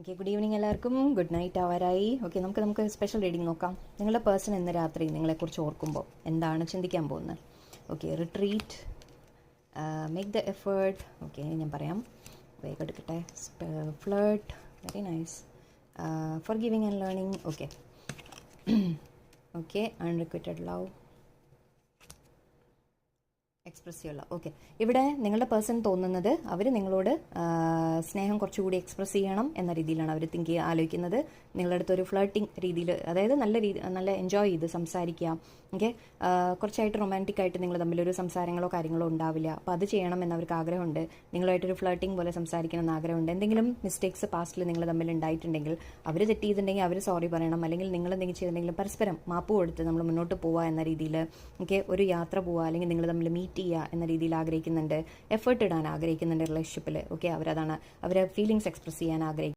Okay, good evening എല്ലാവർക്കും. Good night ആവാറായി. Okay, നമുക്ക് സ്പെഷ്യൽ റീഡിംഗ് നോക്കാം. നിങ്ങളുടെ പേഴ്സൺ ഇന്ന് രാത്രി നിങ്ങളെക്കുറിച്ച് ഓർക്കുമ്പോൾ എന്താണ് ചിന്തിക്കാൻ പോകുന്നത്? Okay, retreat, make the effort. Okay, ഞാൻ പറയാം, വേഗം എടുക്കട്ടെ. Flirt, very nice. Forgiving and learning. Okay okay, unrequited love, express ചെയ്യുക. ഓക്കെ, ഇവിടെ നിങ്ങളുടെ പേഴ്സൺ തോന്നുന്നത് അവർ നിങ്ങളോട് സ്നേഹം കുറച്ചുകൂടി എക്സ്പ്രസ് ചെയ്യണം എന്ന രീതിയിലാണ് അവർ ആലോചിക്കുന്നത്. നിങ്ങളുടെ അടുത്ത് ഒരു ഫ്ലേർട്ടിങ് രീതിയിൽ, അതായത് നല്ല എൻജോയ് ചെയ്ത് സംസാരിക്കുക. ഓക്കെ, കുറച്ചായിട്ട് റൊമാൻറ്റിക് ആയിട്ട് നിങ്ങൾ തമ്മിലൊരു സംസാരങ്ങളോ കാര്യങ്ങളോ ഉണ്ടാവില്ല. അപ്പോൾ അത് ചെയ്യണം എന്നവർക്ക് ആഗ്രഹമുണ്ട്. നിങ്ങളായിട്ടൊരു ഫ്ലേർട്ടിങ് പോലെ സംസാരിക്കണം എന്ന് ആഗ്രഹമുണ്ട്. എന്തെങ്കിലും മിസ്റ്റേക്സ് പാസ്റ്റിൽ നിങ്ങൾ തമ്മിൽ ഉണ്ടായിട്ടുണ്ടെങ്കിൽ, അവർ തെറ്റ് ചെയ്തിട്ടുണ്ടെങ്കിൽ അവർ സോറി പറയണം. അല്ലെങ്കിൽ നിങ്ങൾ എന്തെങ്കിലും ചെയ്തിട്ടുണ്ടെങ്കിൽ പരസ്പരം മാപ്പ് കൊടുത്ത് നമ്മൾ മുന്നോട്ട് പോവുക എന്ന രീതിയിൽ, ഓക്കെ, ഒരു യാത്ര പോവുക, അല്ലെങ്കിൽ നിങ്ങൾ തമ്മിൽ മീറ്റ് ചെയ്യുക എന്ന രീതിയിൽ ആഗ്രഹിക്കുന്നുണ്ട്. എഫേർട്ട് ഇടാൻ ആഗ്രഹിക്കുന്നുണ്ട് റിലേഷൻഷിപ്പിൽ. ഓക്കെ, അവരതാണ്, അവരെ ഫീലിങ്സ് എക്സ്പ്രസ് ചെയ്യാൻ ആഗ്രഹിക്കുന്നത്.